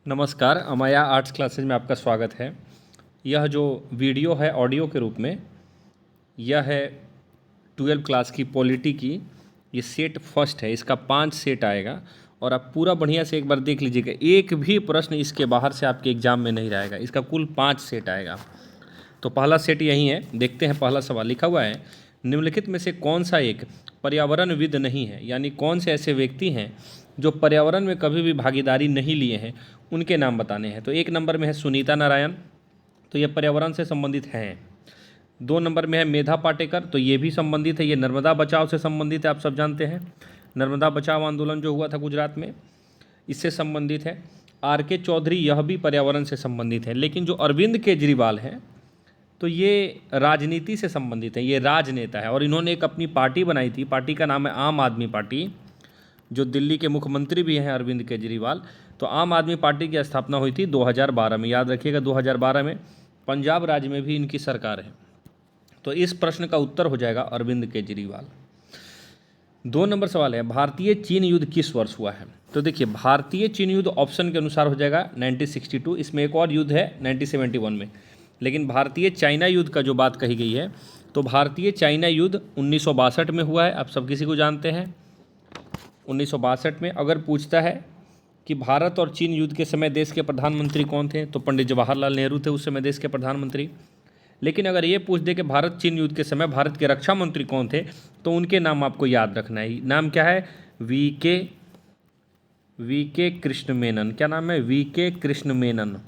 नमस्कार, अमाया arts classes में आपका स्वागत है। यह जो वीडियो है ऑडियो के रूप में, यह है 12वीं क्लास की पॉलिटी की। ये सेट फर्स्ट है, इसका 5 सेट आएगा और आप पूरा बढ़िया से एक बार देख लीजिएगा। एक भी प्रश्न इसके बाहर से आपके एग्जाम में नहीं रहेगा। इसका कुल 5 सेट आएगा। तो पहला सेट यही है, देखते हैं। पहला सवाल लिखा हुआ है, निम्नलिखित में से कौन सा एक पर्यावरणविद नहीं है, यानी कौन से ऐसे व्यक्ति हैं जो पर्यावरण में कभी भी भागीदारी नहीं लिए हैं, उनके नाम बताने हैं। तो 1 नंबर में है सुनीता नारायण, तो ये पर्यावरण से संबंधित हैं। 2 नंबर में है मेधा पाटेकर, तो ये भी संबंधित है, ये नर्मदा बचाओ से संबंधित है। आप सब जानते हैं नर्मदा बचाओ आंदोलन जो हुआ था गुजरात में, इससे संबंधित है। RK चौधरी, यह भी पर्यावरण से संबंधित है। लेकिन जो अरविंद केजरीवाल हैं, तो ये राजनीति से संबंधित है, ये राजनेता है और इन्होंने एक अपनी पार्टी बनाई थी। पार्टी का नाम है आम आदमी पार्टी, जो दिल्ली के मुख्यमंत्री भी हैं अरविंद केजरीवाल। तो आम आदमी पार्टी की स्थापना हुई थी 2012 में, याद रखिएगा 2012 में। पंजाब राज्य में भी इनकी सरकार है। तो इस प्रश्न का उत्तर हो जाएगा अरविंद केजरीवाल। 2 नंबर सवाल है, भारतीय चीन युद्ध किस वर्ष हुआ है? तो देखिए, भारतीय चीन युद्ध ऑप्शन के अनुसार हो जाएगा 1962। इसमें एक और युद्ध है 1971 में, लेकिन भारतीय चाइना युद्ध का जो बात कही गई है, तो भारतीय चाइना युद्ध 1962 में हुआ है। आप सब किसी को जानते हैं 1962 में। अगर पूछता है कि भारत और चीन युद्ध के समय देश के प्रधानमंत्री कौन थे, तो पंडित जवाहरलाल नेहरू थे उस समय देश के प्रधानमंत्री। लेकिन अगर ये पूछ दे कि भारत चीन युद्ध के समय भारत के रक्षा मंत्री कौन थे, तो उनके नाम आपको याद रखना है। नाम क्या है? वी के कृष्ण मेनन। क्या नाम है? वी के कृष्ण मेनन।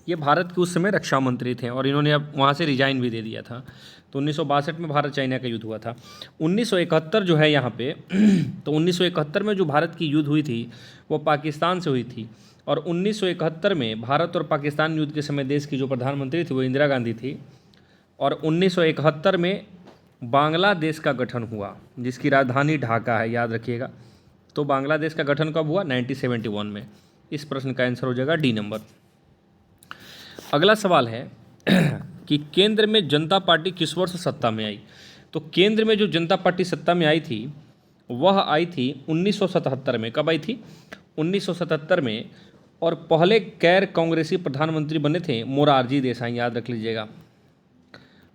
ये भारत के उस समय रक्षा मंत्री थे और इन्होंने अब वहाँ से रिजाइन भी दे दिया था। तो 1962 में भारत चाइना का युद्ध हुआ था। 1971 जो है यहाँ पे तो 1971 में जो भारत की युद्ध हुई थी वो पाकिस्तान से हुई थी। और 1971 में भारत और पाकिस्तान युद्ध के समय देश की जो प्रधानमंत्री थी वो इंदिरा गांधी थी। और 1971 में बांग्लादेश का गठन हुआ, जिसकी राजधानी ढाका है, याद रखिएगा। तो बांग्लादेश का गठन कब हुआ? 1971 में। इस प्रश्न का आंसर हो जाएगा डी नंबर। अगला सवाल है कि केंद्र में जनता पार्टी किस वर्ष सत्ता में आई? तो केंद्र में जो जनता पार्टी सत्ता में आई थी वह आई थी 1977 में। कब आई थी? 1977 में। और पहले गैर कांग्रेसी प्रधानमंत्री बने थे मोरारजी देसाई, याद रख लीजिएगा।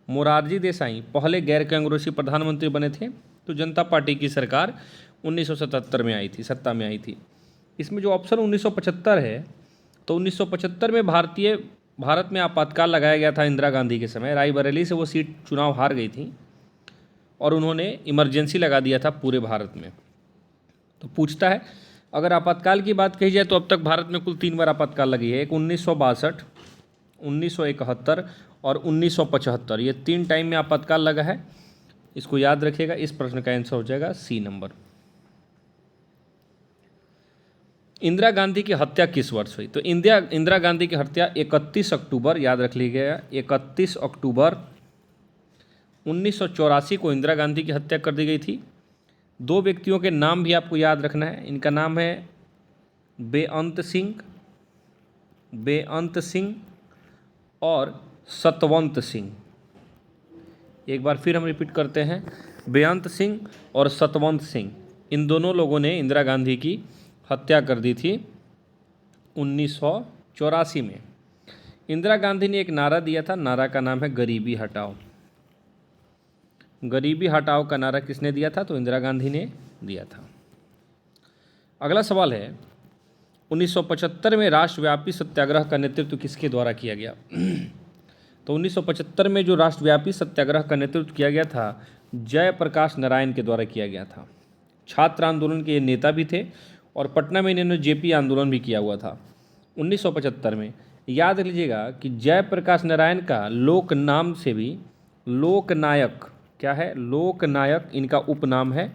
मोरारजी देसाई पहले गैर कांग्रेसी प्रधानमंत्री बने थे। तो जनता पार्टी की सरकार 1977 में आई थी, सत्ता में आई थी। इसमें जो ऑप्शन 1975 है, तो 1975 में भारत में आपातकाल लगाया गया था इंदिरा गांधी के समय। रायबरेली से वो सीट चुनाव हार गई थी और उन्होंने इमरजेंसी लगा दिया था पूरे भारत में। तो पूछता है, अगर आपातकाल की बात कही जाए तो अब तक भारत में कुल 3 बार आपातकाल लगी है। एक 1962, 1971 और 1975। ये 3 टाइम में आपातकाल लगा है, इसको याद रखिएगा। इस प्रश्न का आंसर हो जाएगा सी नंबर। इंदिरा गांधी की हत्या किस वर्ष हुई? तो इंदिरा गांधी की हत्या 31 अक्टूबर, याद रख लीजिएगा, 31 अक्टूबर 1984 को इंदिरा गांधी की हत्या कर दी गई थी। 2 व्यक्तियों के नाम भी आपको याद रखना है। इनका नाम है बेअंत सिंह और सतवंत सिंह। एक बार फिर हम रिपीट करते हैं, बेअंत सिंह और सतवंत सिंह। इन दोनों लोगों ने इंदिरा गांधी की हत्या कर दी थी 1984 में। इंदिरा गांधी ने एक नारा दिया था, नारा का नाम है गरीबी हटाओ। गरीबी हटाओ का नारा किसने दिया था? तो इंदिरा गांधी ने दिया था। अगला सवाल है, 1975 में राष्ट्रव्यापी सत्याग्रह का नेतृत्व किसके द्वारा किया गया? तो 1975 में जो राष्ट्रव्यापी सत्याग्रह का नेतृत्व किया गया था, जयप्रकाश नारायण के द्वारा किया गया था। छात्र आंदोलन के ये नेता भी थे और पटना में इन्होंने जेपी आंदोलन भी किया हुआ था 1975 में। याद लीजिएगा कि जयप्रकाश नारायण का लोक नाम से भी लोकनायक, क्या है? लोकनायक इनका उपनाम है।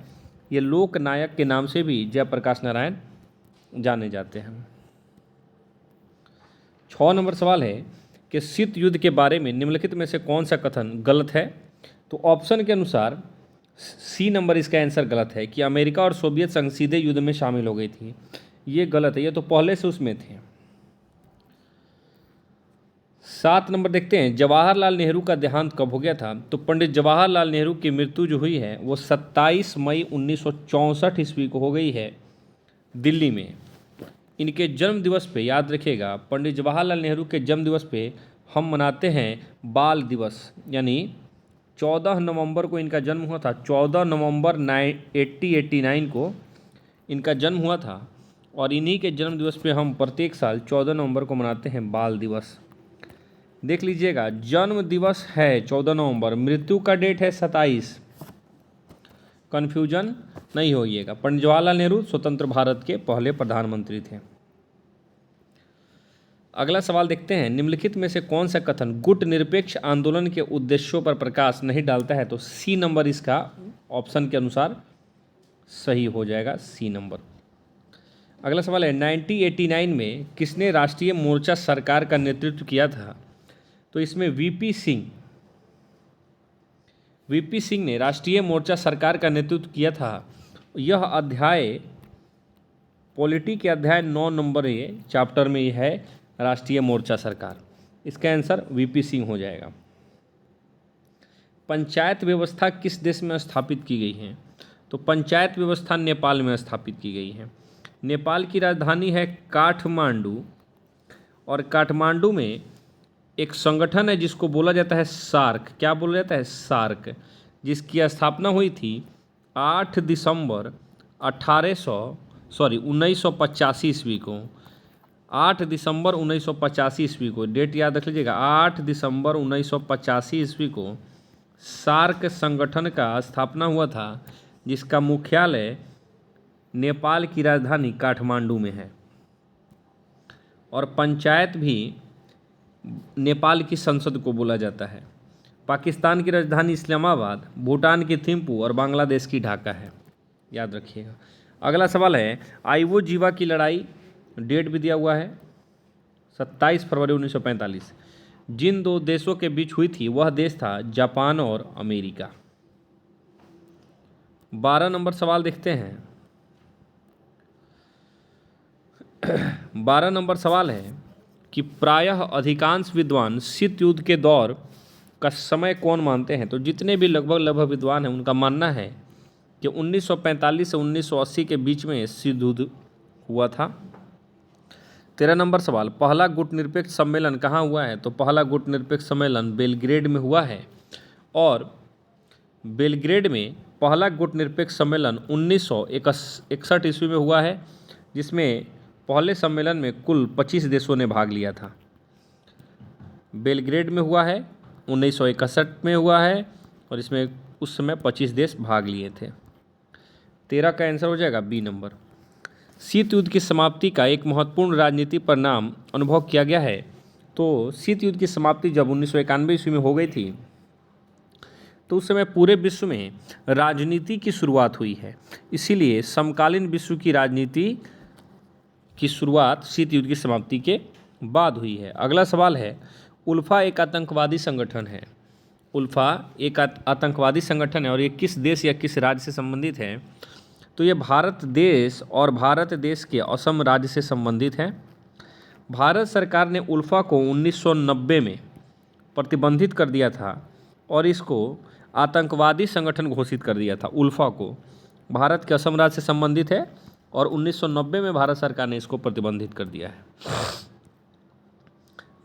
ये लोकनायक के नाम से भी जयप्रकाश नारायण जाने जाते हैं। 6 नंबर सवाल है कि शीत युद्ध के बारे में निम्नलिखित में से कौन सा कथन गलत है? तो ऑप्शन के अनुसार सी नंबर इसका आंसर गलत है कि अमेरिका और सोवियत संघ सीधे युद्ध में शामिल हो गई थी। ये गलत है, ये तो पहले से उसमें थे। 7 नंबर देखते हैं, जवाहरलाल नेहरू का देहांत कब हो गया था? तो पंडित जवाहरलाल नेहरू की मृत्यु जो हुई है वो 27 मई 1964 ईस्वी को हो गई है दिल्ली में। इनके जन्म दिवस पे याद रखिएगा, पंडित जवाहरलाल नेहरू के जन्म दिवस पे हम मनाते हैं बाल दिवस, यानी 14 नवंबर को इनका जन्म हुआ था। 14 नवंबर 1889 को इनका जन्म हुआ था और इन्हीं के जन्म दिवस पे हम प्रत्येक साल 14 नवंबर को मनाते हैं बाल दिवस। देख लीजिएगा, जन्म दिवस है 14 नवंबर, मृत्यु का डेट है 27, कन्फ्यूजन नहीं होइएगा। पंडित जवाहरलाल नेहरू स्वतंत्र भारत के पहले प्रधानमंत्री थे। अगला सवाल देखते हैं, निम्नलिखित में से कौन सा कथन गुट निरपेक्ष आंदोलन के उद्देश्यों पर प्रकाश नहीं डालता है? तो सी नंबर इसका ऑप्शन के अनुसार सही हो जाएगा, सी नंबर। अगला सवाल है, 1989 में किसने राष्ट्रीय मोर्चा सरकार का नेतृत्व किया था? तो इसमें वीपी सिंह ने राष्ट्रीय मोर्चा सरकार का नेतृत्व किया था। यह अध्याय पॉलिटी के अध्याय 9 नंबर ये चैप्टर में यह है, राष्ट्रीय मोर्चा सरकार। इसका आंसर वीपी सिंह हो जाएगा। पंचायत व्यवस्था किस देश में स्थापित की गई है? तो पंचायत व्यवस्था नेपाल में स्थापित की गई है। नेपाल की राजधानी है काठमांडू और काठमांडू में एक संगठन है जिसको बोला जाता है सार्क। क्या बोला जाता है? सार्क, जिसकी स्थापना हुई थी 8 दिसंबर 1985 ईस्वी को। 8 दिसंबर 1985 ईस्वी को, डेट याद रख लीजिएगा, 8 दिसंबर 1985 ईस्वी को सार्क संगठन का स्थापना हुआ था, जिसका मुख्यालय नेपाल की राजधानी काठमांडू में है। और पंचायत भी नेपाल की संसद को बोला जाता है। पाकिस्तान की राजधानी इस्लामाबाद, भूटान की थिम्पू और बांग्लादेश की ढाका है, याद रखिएगा। अगला सवाल है, आइवो जीवा की लड़ाई, डेट भी दिया हुआ है 27 फरवरी 1945। जिन दो देशों के बीच हुई थी वह देश था जापान और अमेरिका। 12 नंबर सवाल देखते हैं। 12 नंबर सवाल है कि प्रायः अधिकांश विद्वान शीत युद्ध के दौर का समय कौन मानते हैं? तो जितने भी लगभग विद्वान हैं उनका मानना है कि 1945 से 1980 के बीच में शीत युद्ध हुआ था। 13 नंबर सवाल, पहला गुट निरपेक्ष सम्मेलन कहाँ हुआ है? तो पहला गुट निरपेक्ष सम्मेलन बेलग्रेड में हुआ है और बेलग्रेड में पहला गुट निरपेक्ष सम्मेलन 1961 ईस्वी में हुआ है, जिसमें पहले सम्मेलन में कुल 25 देशों ने भाग लिया था। बेलग्रेड में हुआ है, 1961 में हुआ है और इसमें उस समय 25 देश भाग लिए थे। 13 का आंसर हो जाएगा बी नंबर। शीत युद्ध की समाप्ति का एक महत्वपूर्ण राजनीतिक परिणाम अनुभव किया गया है। तो शीत युद्ध की समाप्ति जब 1991 ईस्वी में हो गई थी तो उस समय पूरे विश्व में राजनीति की शुरुआत हुई है, इसीलिए समकालीन विश्व की राजनीति की शुरुआत शीत युद्ध की समाप्ति के बाद हुई है। अगला सवाल है, उल्फा एक आतंकवादी संगठन है। उल्फा एक आतंकवादी संगठन है और ये किस देश या किस राज्य से संबंधित है? तो ये भारत देश और भारत देश के असम राज्य से संबंधित है। भारत सरकार ने उल्फा को 1990 में प्रतिबंधित कर दिया था और इसको आतंकवादी संगठन घोषित कर दिया था। उल्फा को भारत के असम राज्य से संबंधित है और 1990 में भारत सरकार ने इसको प्रतिबंधित कर दिया है।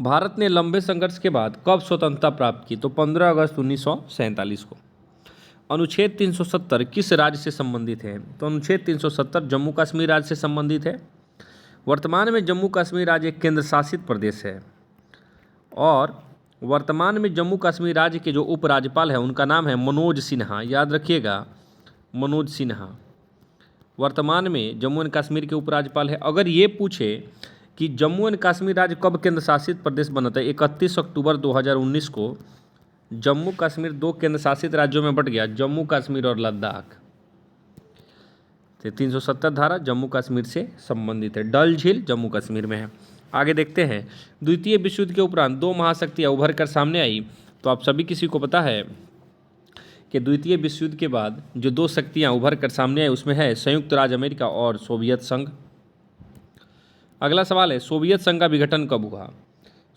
भारत ने लंबे संघर्ष के बाद कब स्वतंत्रता प्राप्त की? तो 15 अगस्त 1947 को। अनुच्छेद 370 किस राज्य से संबंधित है? तो अनुच्छेद 370 जम्मू कश्मीर राज्य से संबंधित है। वर्तमान में जम्मू कश्मीर राज्य एक केंद्र शासित प्रदेश है और वर्तमान में जम्मू कश्मीर राज्य के जो उपराज्यपाल हैं उनका नाम है मनोज सिन्हा, याद रखिएगा, मनोज सिन्हा वर्तमान में जम्मू एंड कश्मीर के उपराज्यपाल है। अगर ये पूछे कि जम्मू एंड कश्मीर राज्य कब केंद्र शासित प्रदेश बना था? 31 अक्टूबर 2019 को जम्मू कश्मीर 2 केंद्र शासित राज्यों में बट गया, जम्मू कश्मीर और लद्दाख। 370 धारा जम्मू कश्मीर से संबंधित है। डल झील जम्मू कश्मीर में है। आगे देखते हैं, द्वितीय विश्व युद्ध के उपरांत 2 महाशक्तियाँ उभर कर सामने आई। तो आप सभी किसी को पता है कि द्वितीय विश्व युद्ध के बाद जो 2 शक्तियाँ उभर कर सामने आई उसमें है संयुक्त राज्य अमेरिका और सोवियत संघ। अगला सवाल है, सोवियत संघ का विघटन कब हुआ?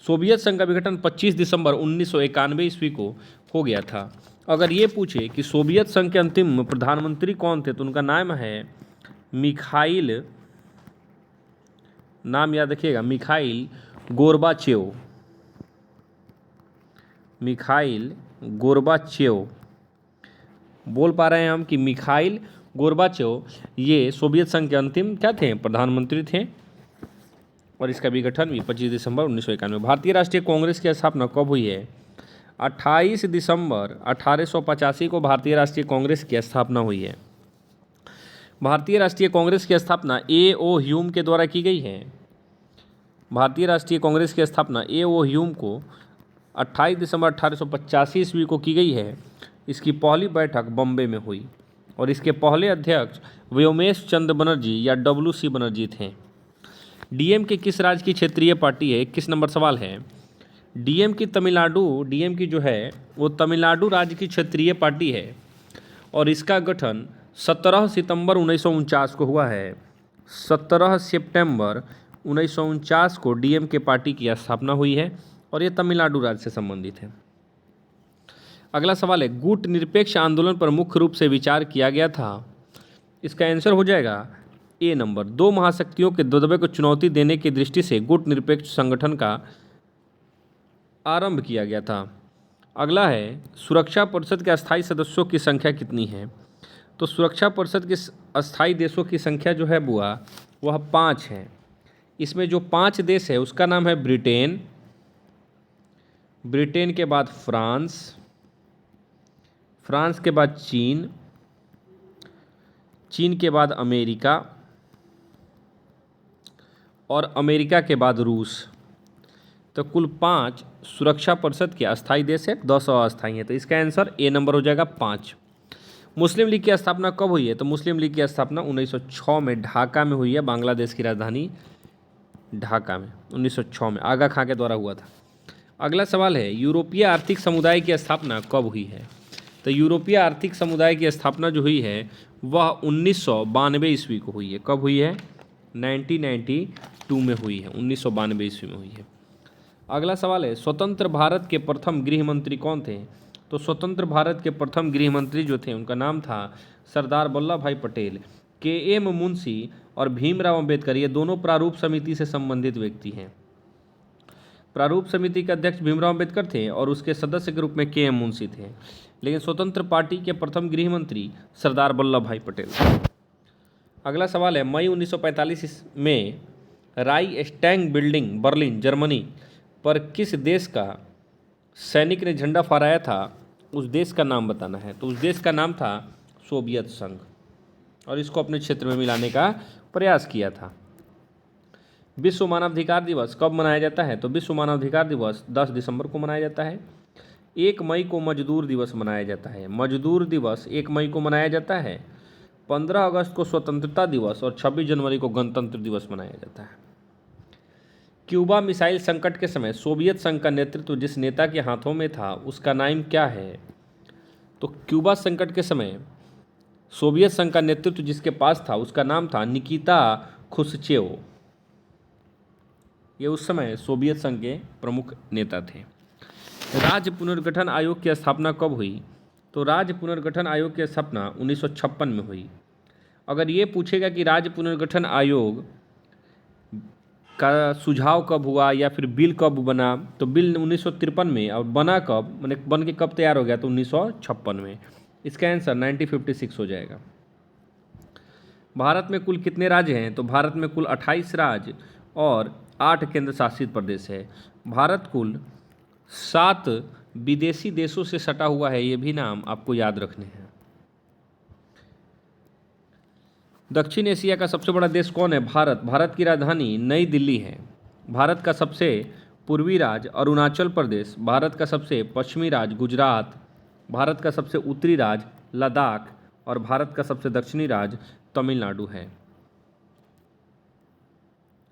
सोवियत संघ का विघटन 25 दिसंबर 1991 ईस्वी को हो गया था। अगर ये पूछे कि सोवियत संघ के अंतिम प्रधानमंत्री कौन थे? तो उनका नाम है मिखाइल नाम याद रखिएगा, मिखाइल गोर्बाचेव। मिखाइल गोर्बाचेव, बोल पा रहे हैं हम कि मिखाइल गोर्बाचेव ये सोवियत संघ के अंतिम क्या थे, प्रधानमंत्री थे। और इसका विघटन भी 25 दिसंबर 1991। भारतीय राष्ट्रीय कांग्रेस की स्थापना कब हुई है? 28 दिसंबर 1885 को भारतीय राष्ट्रीय कांग्रेस की स्थापना हुई है। भारतीय राष्ट्रीय कांग्रेस की स्थापना ए.ओ. ह्यूम के द्वारा की गई है। भारतीय राष्ट्रीय कांग्रेस की स्थापना ए.ओ. ह्यूम को 28 दिसंबर 1885 ईस्वी को की गई है। इसकी पहली बैठक बॉम्बे में हुई और इसके पहले अध्यक्ष व्योमेश चंद्र बनर्जी या डब्ल्यू.सी. बनर्जी थे। डीएम के किस राज्य की क्षेत्रीय पार्टी है? 21 नंबर सवाल है। डीएम की जो है वो तमिलनाडु राज्य की क्षेत्रीय पार्टी है और इसका गठन 17 सितंबर 1949 को हुआ है। 17 सितंबर 1949 को डीएम के पार्टी की स्थापना हुई है और ये तमिलनाडु राज्य से संबंधित है। अगला सवाल है, गुट निरपेक्ष आंदोलन पर मुख्य रूप से विचार किया गया था। इसका आंसर हो जाएगा ए नंबर। दो महाशक्तियों के दबदबे को चुनौती देने की दृष्टि से गुट निरपेक्ष संगठन का आरंभ किया गया था। अगला है, सुरक्षा परिषद के अस्थायी सदस्यों की संख्या कितनी है? तो सुरक्षा परिषद के अस्थायी देशों की संख्या जो है बुआ वह 5 है। इसमें जो 5 देश है उसका नाम है ब्रिटेन, ब्रिटेन के बाद फ्रांस, फ्रांस के बाद चीन, चीन के बाद अमेरिका और अमेरिका के बाद रूस। तो कुल 5 सुरक्षा परिषद के अस्थायी देश है, 10 अस्थायी है। तो इसका आंसर ए नंबर हो जाएगा 5। मुस्लिम लीग की स्थापना कब हुई है? तो मुस्लिम लीग की स्थापना 1906 में ढाका में हुई है, बांग्लादेश की राजधानी ढाका में 1906 में आगा खां के द्वारा हुआ था। अगला सवाल है, यूरोपीय आर्थिक समुदाय की स्थापना कब हुई है? तो यूरोपीय आर्थिक समुदाय की स्थापना जो हुई है वह 1992 ईस्वी को हुई है। कब हुई है? 1992 में हुई है, 1992 ईस्वी में हुई है। अगला सवाल है, स्वतंत्र भारत के प्रथम गृह मंत्री कौन थे? तो स्वतंत्र भारत के प्रथम गृह मंत्री जो थे उनका नाम था सरदार वल्लभ भाई पटेल। के.एम. मुंशी और भीमराव अंबेडकर ये दोनों प्रारूप समिति से संबंधित व्यक्ति हैं। प्रारूप समिति के अध्यक्ष भीमराव अंबेडकर थे और उसके सदस्य के रूप में के.एम. मुंशी थे, लेकिन स्वतंत्र पार्टी के प्रथम गृह मंत्री सरदार वल्लभ भाई पटेल। अगला सवाल है, मई 1945 में राइक्सटैग बिल्डिंग बर्लिन जर्मनी पर किस देश का सैनिक ने झंडा फहराया था? उस देश का नाम बताना है। तो उस देश का नाम था सोवियत संघ और इसको अपने क्षेत्र में मिलाने का प्रयास किया था। विश्व मानवाधिकार दिवस कब मनाया जाता है? तो विश्व मानवाधिकार दिवस 10 दिसंबर को मनाया जाता है। 1 मई को मजदूर दिवस मनाया जाता है। मजदूर दिवस 1 मई को मनाया जाता है। 15 अगस्त को स्वतंत्रता दिवस और 26 जनवरी को गणतंत्र दिवस मनाया जाता है। क्यूबा मिसाइल संकट के समय सोवियत संघ का नेतृत्व जिस नेता के हाथों में था उसका नाम क्या है? तो क्यूबा संकट के समय सोवियत संघ का नेतृत्व जिसके पास था उसका नाम था निकिता खुश्चेव। ये उस समय सोवियत संघ के प्रमुख नेता थे। राज्य पुनर्गठन आयोग की स्थापना कब हुई? तो राज्य पुनर्गठन आयोग की स्थापना 1956 में हुई। अगर ये पूछेगा कि राज्य पुनर्गठन आयोग का सुझाव कब हुआ या फिर बिल कब बना, तो बिल 1953 में, और बना कब, मैंने बन के कब तैयार हो गया? तो 1956 में। इसका आंसर 1956 हो जाएगा। भारत में कुल कितने राज्य हैं? तो भारत में कुल 28 राज्य और 8 केंद्र शासित प्रदेश है। भारत कुल 7 विदेशी देशों से सटा हुआ है, ये भी नाम आपको याद रखने हैं। दक्षिण एशिया का सबसे बड़ा देश कौन है? भारत। भारत की राजधानी नई दिल्ली है। भारत का सबसे पूर्वी राज्य अरुणाचल प्रदेश, भारत का सबसे पश्चिमी राज्य गुजरात, भारत का सबसे उत्तरी राज्य लद्दाख और भारत का सबसे दक्षिणी राज्य तमिलनाडु है।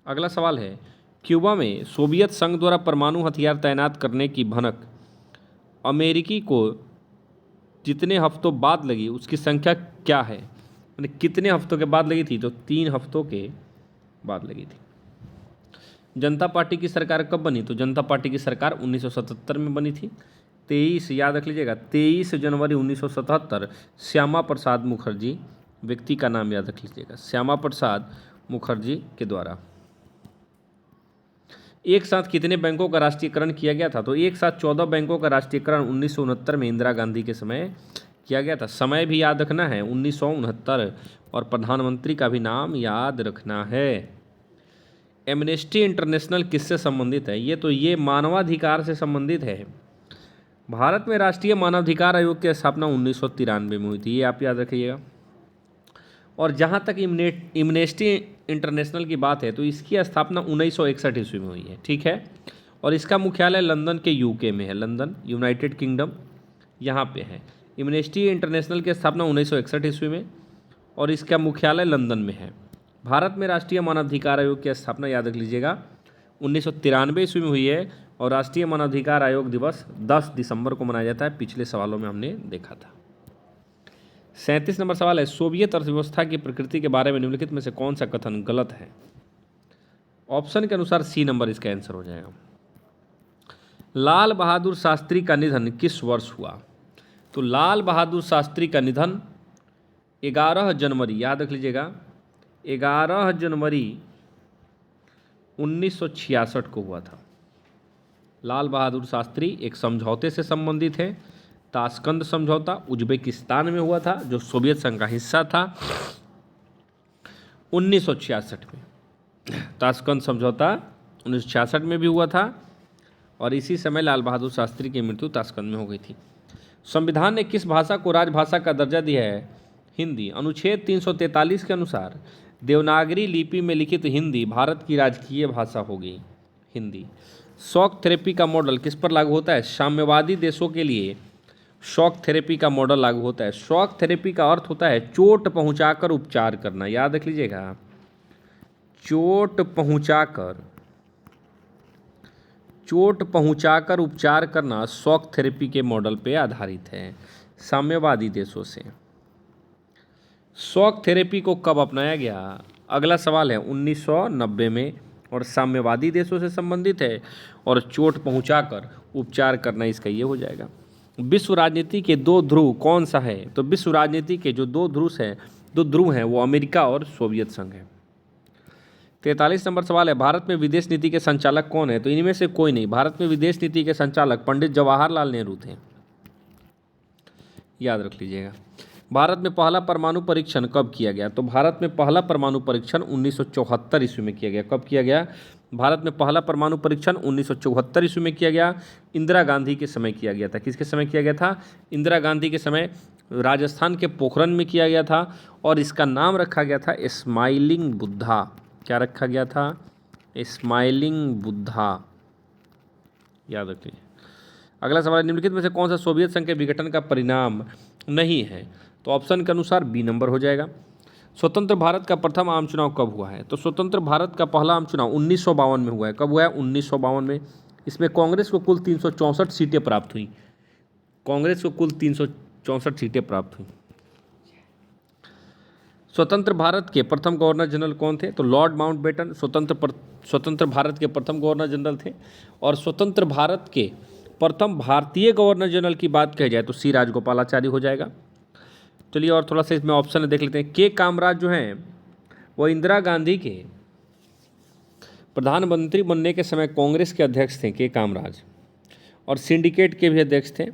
अगला सवाल है, क्यूबा में सोवियत संघ द्वारा परमाणु हथियार तैनात करने की भनक अमेरिकी को जितने हफ्तों बाद लगी उसकी संख्या क्या है? मैंने कितने हफ्तों के बाद लगी थी? तो 3 हफ्तों के बाद लगी थी। जनता पार्टी की सरकार कब बनी? तो जनता पार्टी की सरकार 1977 में बनी थी। 23 याद रख लीजिएगा, 23 जनवरी 1977 श्यामा प्रसाद मुखर्जी, व्यक्ति का नाम याद रख लीजिएगा, श्यामा प्रसाद मुखर्जी के द्वारा। एक साथ कितने बैंकों का राष्ट्रीयकरण किया गया था? तो एक साथ 14 बैंकों का राष्ट्रीयकरण 1969 में इंदिरा गांधी के समय किया गया था। समय भी याद रखना है 1969, और प्रधानमंत्री का भी नाम याद रखना है। एमनेस्टी इंटरनेशनल किससे संबंधित है? ये मानवाधिकार से संबंधित है। भारत में राष्ट्रीय मानवाधिकार आयोग की स्थापना 1993 में हुई थी, ये आप याद रखिएगा। और जहाँ तक एमनेस्टी इंटरनेशनल की बात है तो इसकी स्थापना 1961 ईस्वी में हुई है, ठीक है। और इसका मुख्यालय लंदन के यूके में है, लंदन यूनाइटेड किंगडम यहाँ पे है। एमनेस्टी इंटरनेशनल की स्थापना 1961 ईस्वी में, और इसका मुख्यालय लंदन में है। भारत में राष्ट्रीय मानवाधिकार आयोग की स्थापना याद रख लीजिएगा 1993 ईस्वी में हुई है, और राष्ट्रीय मानवाधिकार आयोग दिवस 10 दिसंबर को मनाया जाता है। पिछले सवालों में हमने देखा था। 37 नंबर सवाल है, सोवियत अर्थव्यवस्था की प्रकृति के बारे में निम्नलिखित में से कौन सा कथन गलत है? ऑप्शन के अनुसार सी नंबर इसका आंसर हो जाएगा। लाल बहादुर शास्त्री का निधन किस वर्ष हुआ? तो लाल बहादुर शास्त्री का निधन 11 जनवरी, याद रख लीजिएगा 11 जनवरी 1966 को हुआ था। लाल बहादुर शास्त्री एक समझौते से संबंधित है, ताशकंद समझौता, उज्बेकिस्तान में हुआ था जो सोवियत संघ का हिस्सा था 1966 में। ताशकंद समझौता 1966 में भी हुआ था, और इसी समय लाल बहादुर शास्त्री की मृत्यु ताशकंद में हो गई थी। संविधान ने किस भाषा को राजभाषा का दर्जा दिया है? हिंदी। अनुच्छेद 343 के अनुसार देवनागरी लिपि में लिखित हिंदी भारत की राजकीय भाषा होगी, हिंदी। शॉक थेरेपी का मॉडल किस पर लागू होता है? साम्यवादी देशों के लिए शॉक थेरेपी का मॉडल लागू होता है। शॉक थेरेपी का अर्थ होता है चोट पहुंचाकर उपचार करना, याद रख लीजिएगा, चोट पहुंचाकर उपचार करना शॉक थेरेपी के मॉडल पे आधारित है, साम्यवादी देशों से। शॉक थेरेपी को कब अपनाया गया? अगला सवाल है 1990 में, और साम्यवादी देशों से संबंधित है, और चोट पहुंचाकर उपचार करना इसका ये हो जाएगा। विश्व राजनीति के दो ध्रुव कौन सा है? तो विश्व राजनीति के जो दो ध्रुव हैं वो अमेरिका और सोवियत संघ है। 43 नंबर सवाल है, भारत में विदेश नीति के संचालक कौन है? तो इनमें से कोई नहीं। भारत में विदेश नीति के संचालक पंडित जवाहरलाल नेहरू थे, याद रख लीजिएगा। भारत में पहला परमाणु परीक्षण कब किया गया? तो भारत में पहला परमाणु परीक्षण 1974 ईस्वी में किया गया। कब किया गया? भारत में पहला परमाणु परीक्षण 1974 ईस्वी में किया गया। इंदिरा गांधी के समय किया गया था। किसके समय किया गया था? इंदिरा गांधी के समय राजस्थान के पोखरण में किया गया था, और इसका नाम रखा गया था स्माइलिंग बुद्धा। क्या रखा गया था? स्माइलिंग बुद्धा, याद रखिए। अगला सवाल, निम्नलिखित में से कौन सा सोवियत संघ के विघटन का परिणाम नहीं है? तो ऑप्शन के अनुसार बी नंबर हो जाएगा। स्वतंत्र भारत का प्रथम आम चुनाव कब हुआ है? तो स्वतंत्र भारत का पहला आम चुनाव 1952 में हुआ है। कब हुआ है? 1952 में। इसमें कांग्रेस को कुल 364 सीटें प्राप्त हुई। कांग्रेस को कुल 364 सीटें प्राप्त हुई। स्वतंत्र भारत के प्रथम गवर्नर जनरल कौन थे? तो लॉर्ड माउंटबेटन स्वतंत्र भारत के प्रथम गवर्नर जनरल थे। और स्वतंत्र भारत के प्रथम भारतीय गवर्नर जनरल की बात कही जाए तो सी राजगोपालाचारी हो जाएगा। चलिए और थोड़ा सा इसमें ऑप्शन देख लेते हैं। के कामराज जो हैं वो इंदिरा गांधी के प्रधानमंत्री बनने के समय कांग्रेस के अध्यक्ष थे, के कामराज, और सिंडिकेट के भी अध्यक्ष थे।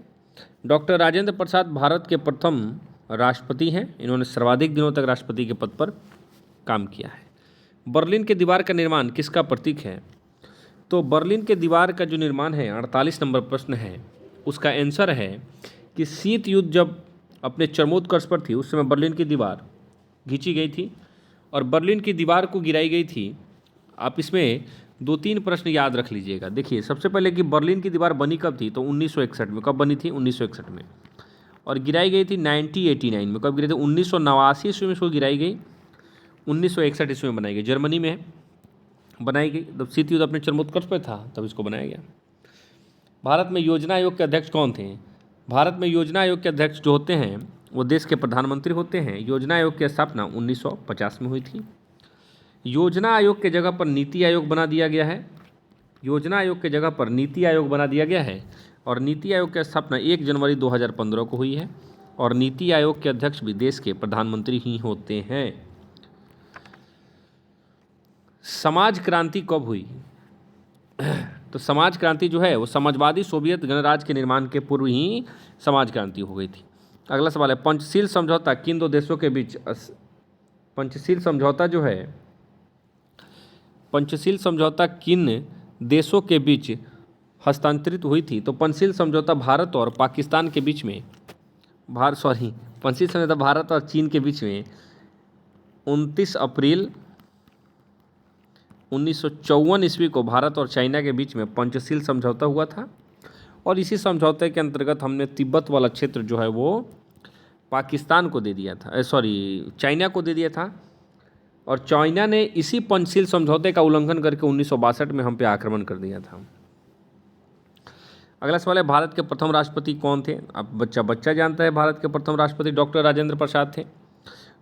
डॉक्टर राजेंद्र प्रसाद भारत के प्रथम राष्ट्रपति हैं। इन्होंने सर्वाधिक दिनों तक राष्ट्रपति के पद पर काम किया है। बर्लिन की दीवार का निर्माण किसका प्रतीक है? तो बर्लिन के दीवार का जो निर्माण है, 48 नंबर प्रश्न है, उसका आंसर है कि शीत युद्ध जब अपने चरमोत्कर्ष पर थी उस समय बर्लिन की दीवार खींची गई थी और बर्लिन की दीवार को गिराई गई थी। आप इसमें 2-3 प्रश्न याद रख लीजिएगा। देखिए, सबसे पहले कि बर्लिन की दीवार बनी कब थी? तो 1961 में। कब बनी थी? 1961 में। और गिराई गई थी 1989 में। कब गिरी थी? 1989 ईस्वी में इसको गिराई गई। 1961 ईस्वी में बनाई गई, जर्मनी में बनाई गई। जब शीत युद्ध अपने चरमोत्कर्ष पर था तब इसको बनाया गया। भारत में योजना आयोग के अध्यक्ष कौन थे? भारत में योजना आयोग के अध्यक्ष जो होते हैं वो देश के प्रधानमंत्री होते हैं। योजना आयोग की स्थापना 1950 में हुई थी। योजना आयोग के जगह पर नीति आयोग बना दिया गया है। योजना आयोग के जगह पर नीति आयोग बना दिया गया है और नीति आयोग की स्थापना 1 जनवरी 2015 को हुई है और नीति आयोग के अध्यक्ष भी देश के प्रधानमंत्री ही होते हैं। समाज क्रांति कब हुई? तो समाज क्रांति जो है वो समाजवादी सोवियत गणराज्य के निर्माण के पूर्व ही समाज क्रांति हो गई थी। अगला सवाल है, पंचशील समझौता किन दो देशों के बीच पंचशील समझौता जो है, पंचशील समझौता किन देशों के बीच हस्तांतरित हुई थी? तो पंचशील समझौता भारत और पाकिस्तान के बीच में पंचशील समझौता भारत और चीन के बीच में 29 अप्रैल 1954 ईस्वी को भारत और चाइना के बीच में पंचशील समझौता हुआ था। और इसी समझौते के अंतर्गत हमने तिब्बत वाला क्षेत्र जो है वो पाकिस्तान को दे दिया था, चाइना को दे दिया था। और चाइना ने इसी पंचशील समझौते का उल्लंघन करके 1962 में हम पे आक्रमण कर दिया था। अगला सवाल है, भारत के प्रथम राष्ट्रपति कौन थे? अब बच्चा जानता है, भारत के प्रथम राष्ट्रपति डॉक्टर राजेंद्र प्रसाद थे।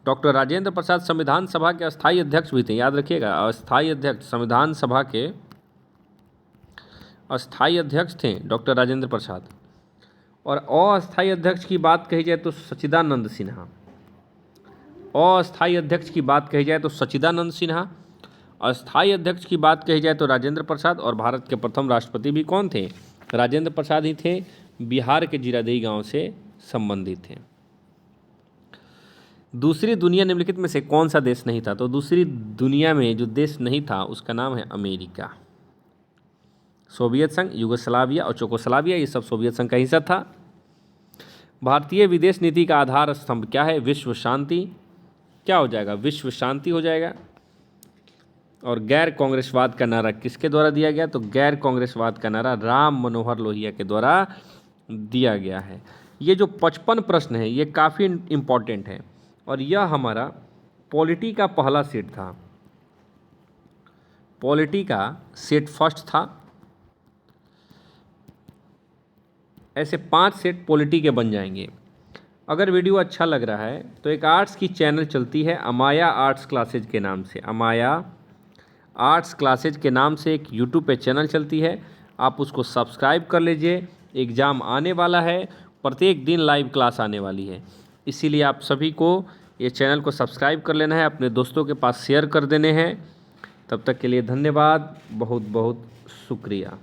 डॉक्टर राजेंद्र प्रसाद संविधान सभा के अस्थायी अध्यक्ष भी थे, याद रखिएगा, अस्थायी अध्यक्ष, संविधान सभा के अस्थायी अध्यक्ष थे डॉक्टर राजेंद्र प्रसाद। और अस्थायी अध्यक्ष की बात कही जाए तो सच्चिदानंद सिन्हा, अस्थायी अध्यक्ष की बात कही जाए तो सच्चिदानंद सिन्हा, अस्थायी अध्यक्ष की बात कही जाए तो राजेंद्र प्रसाद। और भारत के प्रथम राष्ट्रपति भी कौन थे? राजेंद्र प्रसाद ही थे, बिहार के जीरादेई गांव से संबंधित थे। दूसरी दुनिया निम्नलिखित में से कौन सा देश नहीं था? तो दूसरी दुनिया में जो देश नहीं था उसका नाम है अमेरिका। सोवियत संघ, युगोस्लाविया और चेकोस्लोवाकिया, ये सब सोवियत संघ का हिस्सा था। भारतीय विदेश नीति का आधार स्तंभ क्या है? विश्व शांति। क्या हो जाएगा? विश्व शांति हो जाएगा। और गैर कांग्रेसवाद का नारा किसके द्वारा दिया गया? तो गैर कांग्रेसवाद का नारा राम मनोहर लोहिया के द्वारा दिया गया है। ये जो 55 प्रश्न है ये काफ़ी इम्पॉर्टेंट है और यह हमारा पॉलिटी का पहला सेट था, पॉलिटी का सेट फर्स्ट था। ऐसे 5 सेट पॉलिटी के बन जाएंगे। अगर वीडियो अच्छा लग रहा है तो एक आर्ट्स की चैनल चलती है अमाया आर्ट्स क्लासेज के नाम से, अमाया आर्ट्स क्लासेज के नाम से एक यूट्यूब पे चैनल चलती है, आप उसको सब्सक्राइब कर लीजिए। एग्ज़ाम आने वाला है, प्रत्येक दिन लाइव क्लास आने वाली है, इसीलिए आप सभी को ये चैनल को सब्सक्राइब कर लेना है, अपने दोस्तों के पास शेयर कर देने हैं। तब तक के लिए धन्यवाद, बहुत बहुत शुक्रिया।